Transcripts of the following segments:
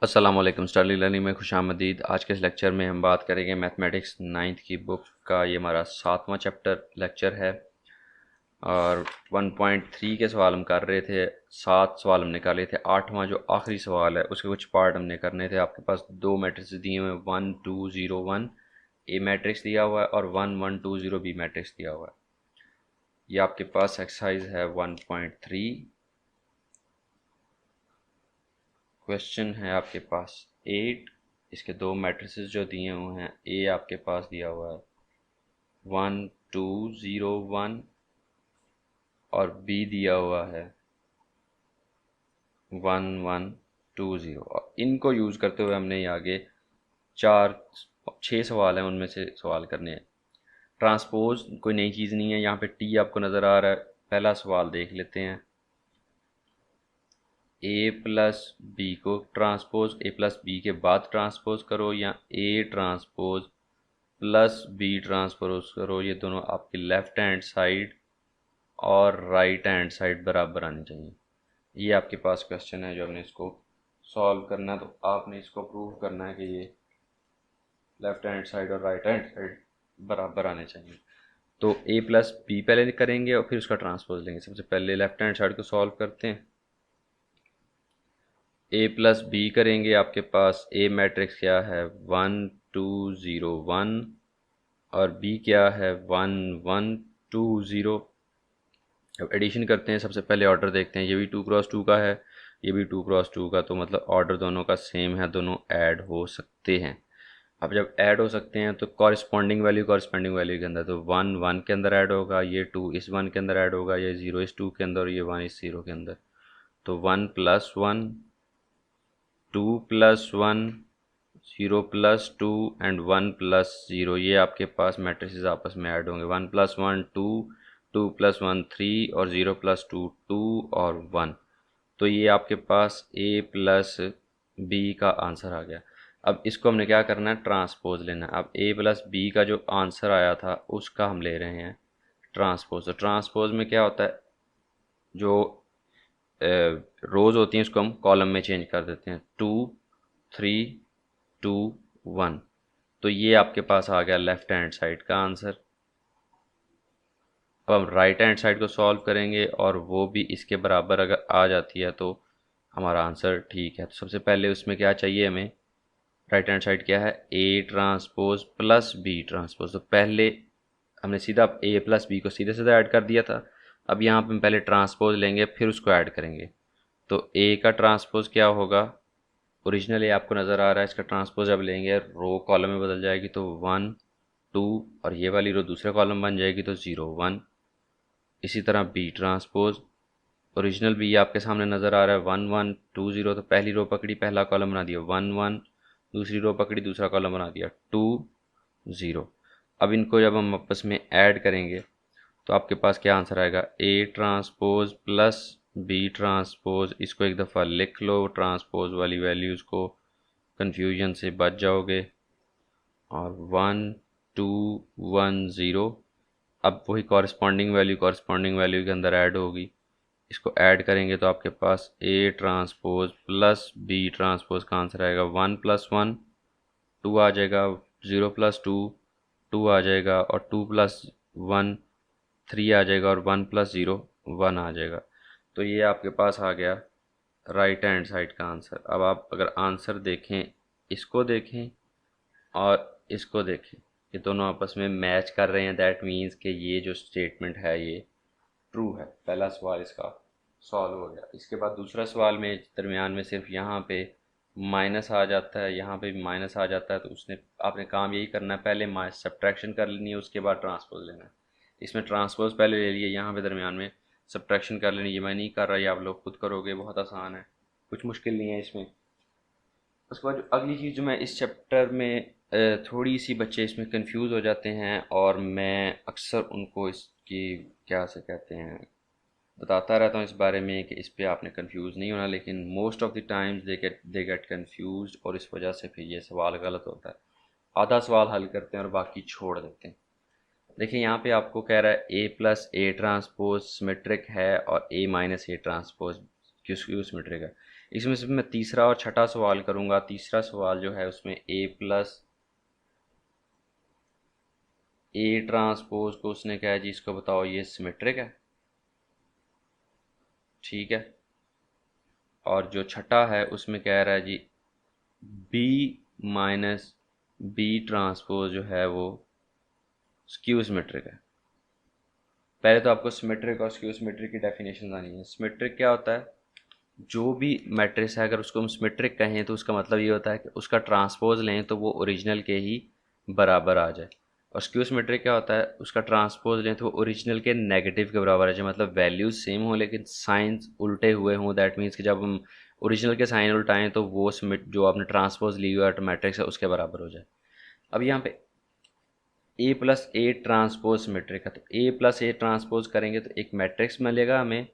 अस्सलाम वालेकुम। स्टारली लर्निंग में खुशामदीद। आज के इस लेक्चर में हम बात करेंगे मैथमेटिक्स 9th की बुक का। ये हमारा 7वां चैप्टर लेक्चर है और 1.3 के सवाल हम कर रहे थे। 7 सवाल हम निकाले थे। 8वां जो आखिरी सवाल है उसके कुछ पार्ट हमने करने थे। आपके पास दो मैट्रिक्स दिए हुए हैं, 1 2 0 1 ए मैट्रिक्स दिया हुआ है और 1 1 2 0 बी मैट्रिक्स दिया हुआ है। ये आपके पास एक्सरसाइज है 1.3। क्वेश्चन है आपके पास 8। इसके दो मैट्रिसेस जो दिए हुए हैं, ए आपके पास दिया हुआ है 1 2 0 1 और बी दिया हुआ है 1 1 2 0। और इनको यूज़ करते हुए हमने ये आगे 6 सवाल हैं, उनमें से सवाल करने हैं। ट्रांसपोज कोई नई चीज़ नहीं है। यहाँ पे टी आपको नज़र आ रहा है। पहला सवाल देख लेते हैं। ए प्लस बी को ट्रांसपोज ए प्लस बी के बाद ट्रांसपोज करो या A transpose plus B transpose करो। ये दोनों आपकी लेफ्ट हैंड साइड और राइट हैंड साइड बराबर आनी चाहिए। ये आपके पास क्वेश्चन है जो हमने इसको सॉल्व करना है। तो आपने इसको प्रूव करना है कि ये लेफ्ट हैंड साइड और राइट हैंड साइड बराबर आने चाहिए। तो ए प्लस बी पहले करेंगे और फिर उसका ट्रांसपोज लेंगे। सबसे पहले लेफ्ट हैंड साइड को सॉल्व करते हैं। ए प्लस बी करेंगे। आपके पास ए मैट्रिक्स क्या है 1 2 0 1 और बी क्या है 1 1 2 0। अब एडिशन करते हैं। सबसे पहले ऑर्डर देखते हैं। ये भी 2 क्रॉस 2 का है, ये भी 2 क्रॉस 2 का, तो मतलब ऑर्डर दोनों का सेम है, दोनों ऐड हो सकते हैं। अब जब ऐड हो सकते हैं तो कॉरिस्पॉन्डिंग वैल्यू के अंदर, तो 1 1 के अंदर ऐड होगा, ये 2 इस 1 के अंदर ऐड होगा, ये 0 इस 2 के अंदर और ये 1 इस 0 के अंदर। तो 1 plus 1 2 plus 1 0 plus 2 and 1 plus 0। ये आपके पास मैट्रिसेस आपस में ऐड होंगे। 1 प्लस 1 2, 2 प्लस 1 3 और 0 प्लस 2 2 और 1। तो ये आपके पास ए प्लस बी का आंसर आ गया। अब इसको हमने क्या करना है, ट्रांसपोज लेना है। अब ए प्लस बी का जो आंसर आया था उसका हम ले रहे हैं ट्रांसपोज। तो ट्रांसपोज में क्या होता है, जो रोज़ होती हैं उसको हम कॉलम में चेंज कर देते हैं। 2 3 2 1। तो ये आपके पास आ गया लेफ्ट हैंड साइड का आंसर। अब हम राइट हैंड साइड को सॉल्व करेंगे और वो भी इसके बराबर अगर आ जाती है तो हमारा आंसर ठीक है। तो सबसे पहले उसमें क्या चाहिए हमें, राइट हैंड साइड क्या है, A transpose plus B transpose. तो पहले हमने सीधा ए प्लस बी को सीधे सीधा ऐड कर दिया था। अब यहाँ पे हम पहले ट्रांसपोज लेंगे फिर उसको ऐड करेंगे। तो ए का ट्रांसपोज क्या होगा, ओरिजिनल ए आपको नज़र आ रहा है, इसका ट्रांसपोज जब लेंगे रो कॉलम में बदल जाएगी तो 1 2 और ये वाली रो दूसरे कॉलम बन जाएगी तो 0 1। इसी तरह बी ट्रांसपोज, ओरिजिनल बी आपके सामने नज़र आ रहा है 1 1 2 0। तो पहली रो पकड़ी, पहला कॉलम बना दिया 1 1, दूसरी रो पकड़ी, दूसरा कॉलम बना दिया 2 0। अब इनको जब हम आपस में ऐड करेंगे तो आपके पास क्या आंसर आएगा, A transpose plus B transpose. इसको एक दफ़ा लिख लो, ट्रांसपोज वाली वैल्यूज़ को, कन्फ्यूजन से बच जाओगे। और 1 2 1 0। अब वही कॉरस्पॉन्डिंग वैल्यू के अंदर ऐड होगी। इसको ऐड करेंगे तो आपके पास A transpose plus B transpose का आंसर आएगा 1 प्लस 1 2 आ जाएगा, 0 प्लस 2 2 आ जाएगा और 2 प्लस 1 3 आ जाएगा और 1 प्लस 0 1 आ जाएगा। तो ये आपके पास आ गया राइट हैंड साइड का आंसर। अब आप अगर आंसर देखें, इसको देखें और इसको देखें, ये दोनों आपस में मैच कर रहे हैं। दैट मीन्स कि ये जो स्टेटमेंट है ये ट्रू है। पहला सवाल इसका सॉल्व हो गया। इसके बाद दूसरा सवाल में दरमियान में सिर्फ यहाँ पे माइनस आ जाता है, यहाँ पे भी माइनस आ जाता है। तो उसने आपने काम यही करना है, पहले सब्ट्रैक्शन कर लेनी है, उसके बाद ट्रांसपोज लेना है। इसमें ट्रांसपोज पहले ले लिए, यहाँ पे दरमियान में सब्ट्रैक्शन कर लेनी। ये मैं नहीं कर रहा, ये आप लोग खुद करोगे, बहुत आसान है, कुछ मुश्किल नहीं है इसमें। उसके बाद जो अगली चीज़ जो मैं इस चैप्टर में थोड़ी सी बच्चे इसमें कंफ्यूज हो जाते हैं और मैं अक्सर उनको इसकी क्या से कहते हैं बताता रहता हूँ इस बारे में कि इस पे आपने कंफ्यूज नहीं होना, लेकिन most of the times they get confuse और इस वजह से फिर ये सवाल गलत होता है। आधा सवाल हल करते हैं और बाकी छोड़ देते हैं। देखिए यहाँ पे आपको कह रहा है ए प्लस ए ट्रांसपोज सिमेट्रिक है और ए माइनस ए ट्रांसपोज क्यों सिमेट्रिक है। इसमें से मैं तीसरा और छठा सवाल करूँगा। तीसरा सवाल जो है उसमें ए प्लस ए ट्रांसपोज को उसने कहा जी इसको बताओ ये सिमेट्रिक है, ठीक है। और जो छठा है उसमें कह रहा है जी बी माइनस बी ट्रांसपोज जो है वो स्क्यू सिमेट्रिक है। पहले तो आपको सिमेट्रिक और स्क्यू सिमेट्रिक की डेफिनेशन आनी है। सिमेट्रिक क्या होता है, जो भी मैट्रिक्स है अगर उसको हम सिमेट्रिक कहें तो उसका मतलब ये होता है कि उसका ट्रांसपोज लें तो वो ओरिजिनल के ही बराबर आ जाए। और स्क्यू सिमेट्रिक क्या होता है, उसका ट्रांसपोज लें तो वो ओरिजिनल के नेगेटिव के बराबर आ जाए, मतलब वैल्यूज सेम हो लेकिन साइंस उल्टे हुए हों। दैट मीन्स कि जब हम ओरिजिनल के साइन उल्टाएं तो वो जो आपने ट्रांसपोज ली हुई मैट्रिक्स है उसके बराबर हो जाए। अब यहाँ पे ए प्लस ए ट्रांसपोज सिमेट्रिक है, तो ए प्लस ए ट्रांसपोज करेंगे तो एक मैट्रिक्स मिलेगा हमें,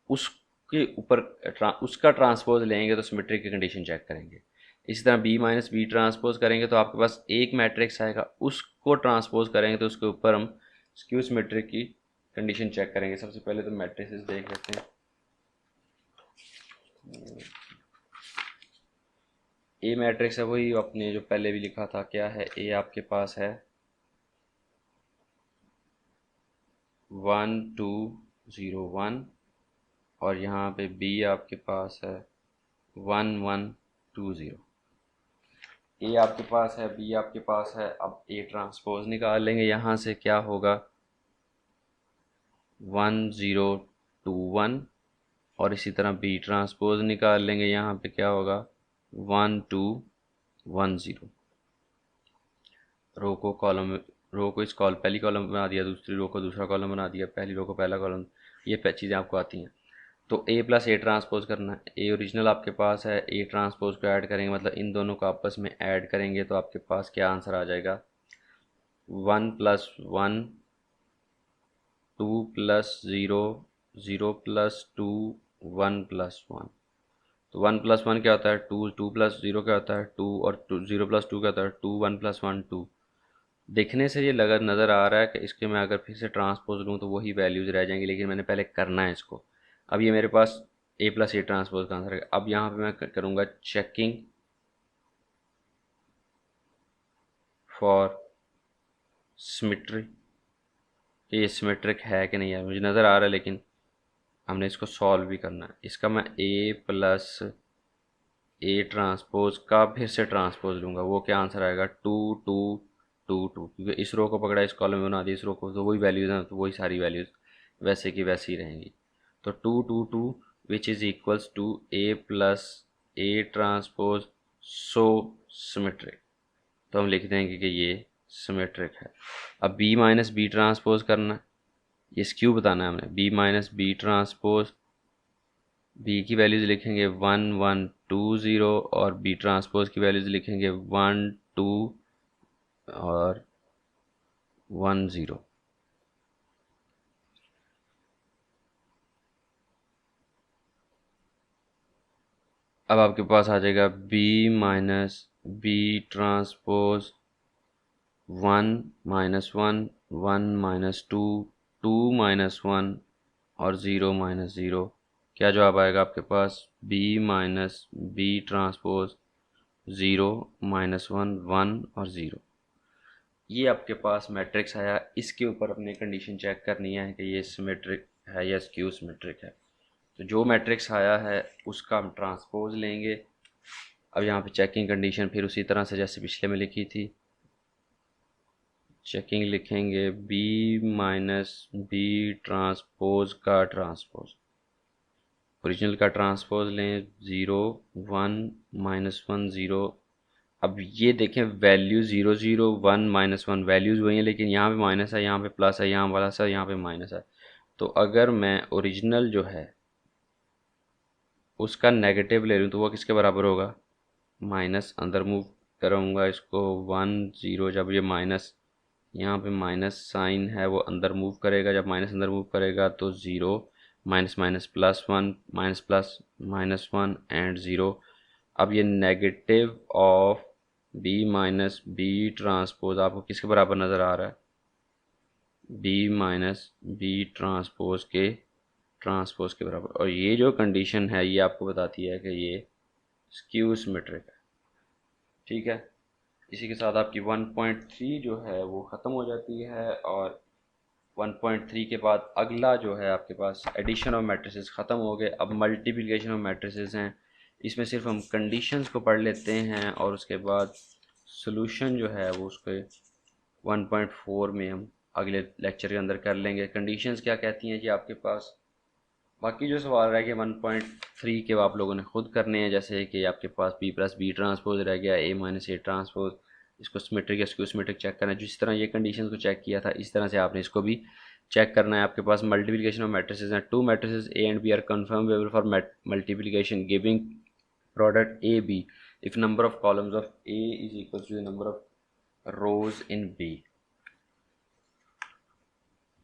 उसके ऊपर उसका ट्रांसपोज लेंगे तो सिमेट्रिक की कंडीशन चेक करेंगे। इसी तरह बी माइनस बी ट्रांसपोज करेंगे तो आपके पास एक मैट्रिक्स आएगा, उसको ट्रांसपोज करेंगे तो उसके ऊपर हम स्क्यू सिमेट्रिक की कंडीशन चेक करेंगे। सबसे पहले तो मैट्रिक्स देख लेते हैं। ए मैट्रिक्स है वही अपने जो पहले भी लिखा था, क्या है, ए आपके पास है 1 2 0 1 और यहाँ पे बी आपके पास है 1 1 2 0। ए आपके पास है, बी आपके पास है। अब ए ट्रांसपोज निकाल लेंगे, यहाँ से क्या होगा 1 0 2 1 और इसी तरह बी ट्रांसपोज निकाल लेंगे, यहाँ पे क्या होगा 1 2 1 0। रो को कॉलम, रो को इस पहली कॉलम बना दिया, दूसरी रो को दूसरा कॉलम बना दिया, पहली रो को पहला कॉलम। ये चीज़ें आपको आती हैं। तो ए प्लस ए ट्रांसपोज करना है, ए ओरिजिनल आपके पास है, ए ट्रांसपोज को ऐड करेंगे मतलब इन दोनों को आपस में ऐड करेंगे तो आपके पास क्या आंसर आ जाएगा 1 प्लस 1 2 प्लस 0 0 प्लस 2 1 प्लस 1। तो 1 प्लस 1 क्या होता है 2, 2 प्लस 0 क्या होता है 2 और 0 प्लस 2 क्या होता है 2, 1 प्लस 1 2। देखने से ये नज़र आ रहा है कि इसके मैं अगर फिर से ट्रांसपोज लूँ तो वही वैल्यूज़ रह जाएंगी, लेकिन मैंने पहले करना है इसको। अब ये मेरे पास ए प्लस ए ट्रांसपोज का आंसर है। अब यहाँ पे मैं करूँगा चेकिंग फॉर सिमेट्री, ये सिमेट्रिक है कि नहीं है, मुझे नज़र आ रहा है लेकिन हमने इसको सॉल्व भी करना है। इसका मैं ए प्लस ए ट्रांसपोज का फिर से ट्रांसपोज लूँगा, वो क्या आंसर आएगा 2 2 2 2, क्योंकि इस रो को पकड़ा इस कॉलम में बना दिया, इस रो को, तो वही वैल्यूज़ हैं तो वही सारी वैल्यूज़ वैसे की वैसे ही रहेंगी। तो 2 2 2 which is equals to A plus A transpose so symmetric. तो हम लिख देंगे कि ये सिमेट्रिक है। अब बी माइनस बी ट्रांसपोज करना है, ये स्क्यू बताना है हमने। B minus B transpose, B की वैल्यूज़ लिखेंगे 1 1 2 0 और बी ट्रांसपोज की वैल्यूज़ लिखेंगे 1 2 और 1 0। अब आपके पास आ जाएगा B minus B transpose 1 minus 1 1 minus 2 2 minus 1 और 0 माइनस 0। क्या जवाब आएगा आपके पास B minus B transpose 0 minus 1 1 और 0। ये आपके पास मैट्रिक्स आया, इसके ऊपर अपने कंडीशन चेक करनी है कि ये सिमेट्रिक है या स्क्यू सिमेट्रिक है। तो जो मैट्रिक्स आया है उसका हम ट्रांसपोज लेंगे। अब यहाँ पे चेकिंग कंडीशन फिर उसी तरह से जैसे पिछले में लिखी थी, चेकिंग लिखेंगे बी माइनस बी ट्रांसपोज का ट्रांसपोज, ओरिजिनल का ट्रांसपोज लें 0 1 माइनस 1 0। अब ये देखें वैल्यू 0 0 1 माइनस 1 वैल्यूज़ वही हैं, लेकिन यहाँ पे माइनस है, यहाँ पे प्लस है, यहाँ वाला सा यहाँ पे माइनस है। तो अगर मैं ओरिजिनल जो है उसका नेगेटिव ले लूँ तो वो किसके बराबर होगा, माइनस, अंदर मूव करूँगा इसको 1 0, जब ये माइनस यहाँ पे माइनस साइन है वो अंदर मूव करेगा, जब माइनस अंदर मूव करेगा तो 0 minus minus plus 1 minus plus minus 1 and 0। अब ये negative of B minus B transpose आपको किसके बराबर नज़र आ रहा है, बी माइनस बी ट्रांसपोज के ट्रांसपोज के बराबर। और ये जो कंडीशन है ये आपको बताती है कि ये स्क्यू सिमेट्रिक है, ठीक है। इसी के साथ आपकी 1.3 जो है वो ख़त्म हो जाती है, और 1.3 के बाद अगला जो है आपके पास एडिशन ऑफ मैट्रिसेस ख़त्म हो गए। अब मल्टीप्लिकेशन ऑफ मैट्रिसेस हैं, इसमें सिर्फ हम कंडीशंस को पढ़ लेते हैं और उसके बाद सॉल्यूशन जो है वो उसके 1.4 में हम अगले लेक्चर के अंदर कर लेंगे। कंडीशंस क्या कहती हैं जी आपके पास। बाकी जो सवाल रह गया 1.3 के आप लोगों ने खुद करने हैं, जैसे कि आपके पास बी प्लस बी ट्रांसपोज रह गया, ए माइनस ए ट्रांसपोज, इसको सिमेट्रिक या स्क्यू सिमेट्रिक चेक करना है। जिस तरह ये कंडीशंस को चेक किया था इस तरह से आपने इसको भी चेक करना है। आपके पास मल्टीप्लिकेशन ऑफ मैट्रिसेस हैं, two matrices A and B are conformable for multiplication giving product A B if number of columns of A is equal to the number of rows in B.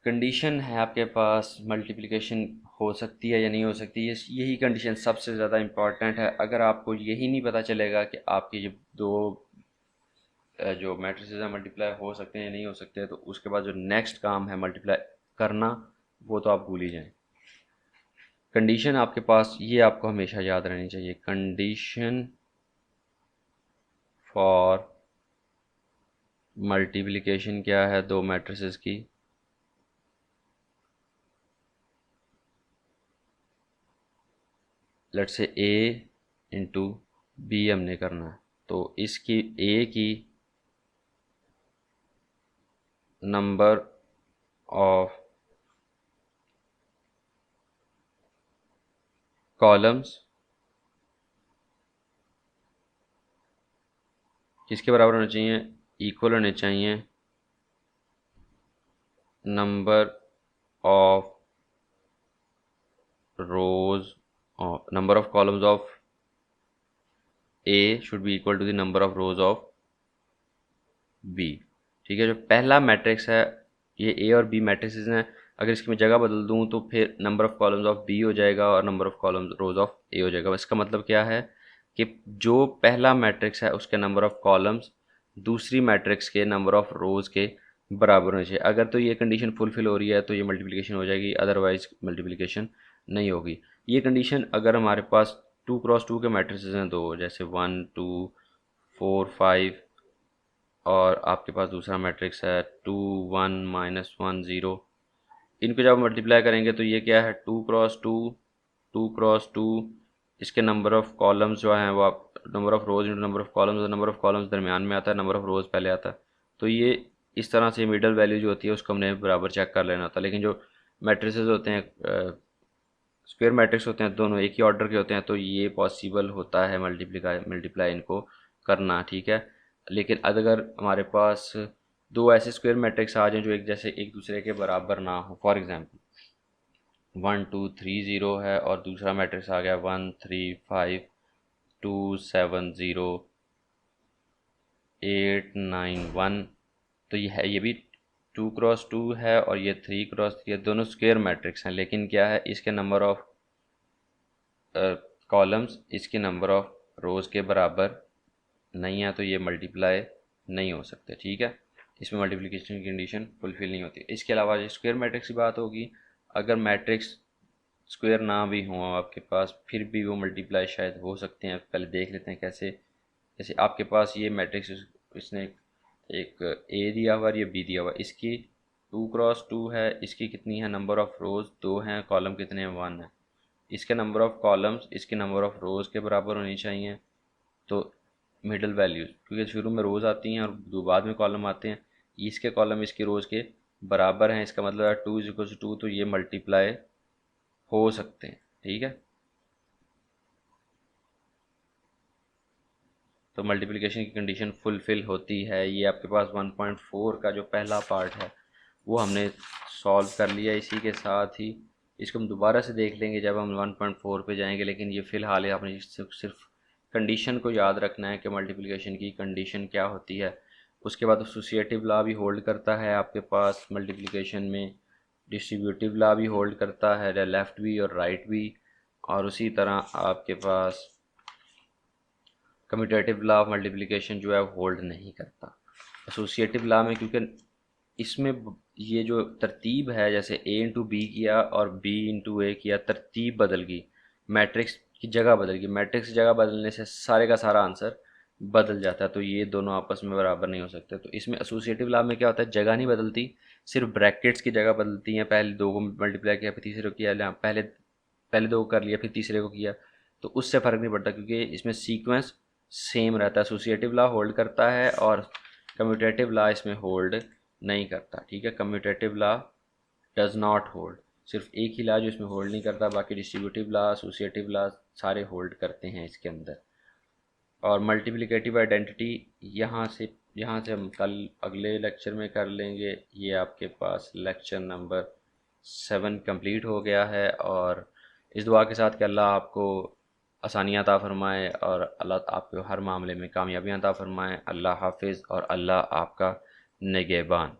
Condition है आपके पास multiplication हो सकती है या नहीं हो सकती, यही कंडीशन सबसे ज़्यादा इम्पॉर्टेंट है। अगर आपको यही नहीं पता चलेगा कि आपकी जो दो जो मैट्रिसेस हैं मल्टीप्लाई हो सकते हैं या नहीं हो सकते, तो उसके बाद जो नेक्स्ट काम है मल्टीप्लाई करना वो तो आप भूल ही जाएं। कंडीशन आपके पास ये आपको हमेशा याद रहनी चाहिए, कंडीशन फॉर मल्टीप्लिकेशन क्या है दो मैट्रिसेस की, लेट से ए इंटू बी हमने करना है, तो इसकी ए की नंबर ऑफ कॉलम्स किसके बराबर होने चाहिए, इक्वल होने चाहिए number of rows number of columns of A should be equal to the number of rows of B. ठीक है, जो पहला मैट्रिक्स है ये ए और बी मैट्रिक्स हैं, अगर इसकी मैं जगह बदल दूं तो फिर number of columns of B हो जाएगा और number of columns rows of A हो जाएगा। इसका मतलब क्या है कि जो पहला मैट्रिक्स है उसके नंबर ऑफ कॉलम्स दूसरी मैट्रिक्स के नंबर ऑफ रोज के बराबर होने चाहिए। अगर तो ये कंडीशन फुलफिल हो रही है तो ये मल्टीप्लिकेशन हो जाएगी, अदरवाइज मल्टीप्लिकेशन नहीं होगी। ये कंडीशन अगर हमारे पास 2x2 के मैट्रिसेस हैं दो, जैसे 1 2 4 5, और आपके पास दूसरा मैट्रिक्स है 2 1 -1 0, इनको जब मल्टीप्लाई करेंगे तो ये क्या है 2x2 2x2, इसके नंबर ऑफ कॉलम्स जो हैं वो आप number of rose into number of columns, number of columns दरमियान में आता है, नंबर ऑफ रोज पहले आता है। तो ये इस तरह से मिडल वैल्यू जो होती है उसको हमने बराबर चेक कर लेना होता है। लेकिन जो मैट्रिसेस होते हैं स्क्वायर मैट्रिक्स होते हैं दोनों एक ही ऑर्डर के होते हैं, तो ये पॉसिबल होता है मल्टीप्लाई इनको करना, ठीक है। लेकिन अगर हमारे पास दो ऐसे स्क्वायर मैट्रिक्स आ जाएं जो एक जैसे एक दूसरे के बराबर ना हो, फॉर एग्जांपल 1 2 3 0 है और दूसरा मैट्रिक्स आ गया 1 3 5 2 7 0 8 9 1, तो ये है, ये भी 2x2 है और ये 3x3 है, दोनों स्क्वायर मैट्रिक्स हैं। लेकिन क्या है, इसके नंबर ऑफ कॉलम्स इसके नंबर ऑफ रोज़ के बराबर नहीं है, तो ये मल्टीप्लाई नहीं हो सकते, ठीक है। इसमें मल्टीप्लिकेशन की कंडीशन फुलफिल नहीं होती। इसके अलावा जो स्क्वायर मैट्रिक्स की बात होगी, अगर मैट्रिक्स स्क्वायर ना भी हो आपके पास फिर भी वो मल्टीप्लाई शायद हो सकते हैं। पहले देख लेते हैं कैसे। जैसे आपके पास ये मैट्रिक्स इसने एक ए दिया हुआ और ये बी दिया हुआ, इसकी 2x2 है, इसकी कितनी है नंबर ऑफ रोज़ 2 हैं, कॉलम कितने हैं 1 है। इसके नंबर ऑफ कॉलम्स इसके नंबर ऑफ रोज़ के बराबर होनी चाहिए। तो मिडल वैल्यूज़, क्योंकि शुरू में रोज़ आती हैं और बाद में कॉलम आते हैं, इसके कॉलम इसके रोज़ के बराबर हैं, इसका मतलब है 2 = 2, तो ये मल्टीप्लाई हो सकते हैं, ठीक है। तो मल्टीप्लिकेशन की कंडीशन फुलफ़िल होती है। ये आपके पास 1.4 का जो पहला पार्ट है वो हमने सॉल्व कर लिया। इसी के साथ ही इसको हम दोबारा से देख लेंगे जब हम 1.4 पे जाएंगे, लेकिन ये फ़िलहाल आपने सिर्फ कंडीशन को याद रखना है कि मल्टीप्लिकेशन की कंडीशन क्या होती है। उसके बाद एसोसिएटिव लॉ भी होल्ड करता है आपके पास मल्टीप्लिकेशन में, डिस्ट्रीब्यूटिव लॉ भी होल्ड करता है, लेफ़्ट भी और राइट भी, और उसी तरह आपके पास कम्यूटेटिव लॉ ऑफ मल्टीप्लिकेशन जो है होल्ड नहीं करता। एसोसिएटिव लॉ में क्योंकि इसमें ये जो तरतीब है, जैसे a इंटू बी किया और b इंटू ए किया, तरतीब बदल गई, मैट्रिक्स की जगह बदल गई। मैट्रिक्स की जगह बदलने से सारे का सारा आंसर बदल जाता है, तो ये दोनों आपस में बराबर नहीं हो सकते। तो इसमें एसोसिएटिव लॉ में क्या होता है, जगह नहीं बदलती, सिर्फ ब्रैकेट्स की जगह बदलती हैं। पहले दो को मल्टीप्लाई किया, फिर तीसरे को किया, पहले पहले दो को कर लिया, फिर तीसरे को किया, तो उससे फ़र्क नहीं पड़ता, क्योंकि इसमें सीक्वेंस सेम रहता है। एसोसिएटिव लॉ होल्ड करता है और कम्यूटेटिव लॉ इसमें होल्ड नहीं करता। ठीक है, commutative law does not hold, सिर्फ एक ही लॉ जो इसमें होल्ड नहीं करता, बाकी डिस्ट्रीब्यूटिव लॉ, एसोसिएटिव लॉ सारे होल्ड करते हैं इसके अंदर। और मल्टीप्लिकेटिव आइडेंटिटी यहाँ से हम कल अगले लेक्चर में कर लेंगे। ये आपके पास लेक्चर नंबर 7 कंप्लीट हो गया है, और इस दुआ के साथ कि अल्लाह आपको आसानियाँ अता फ़रमाए और अल्लाह आपको हर मामले में कामयाबियाँ अता फ़रमाए। अल्लाह हाफिज़ और अल्लाह आपका निगहबान।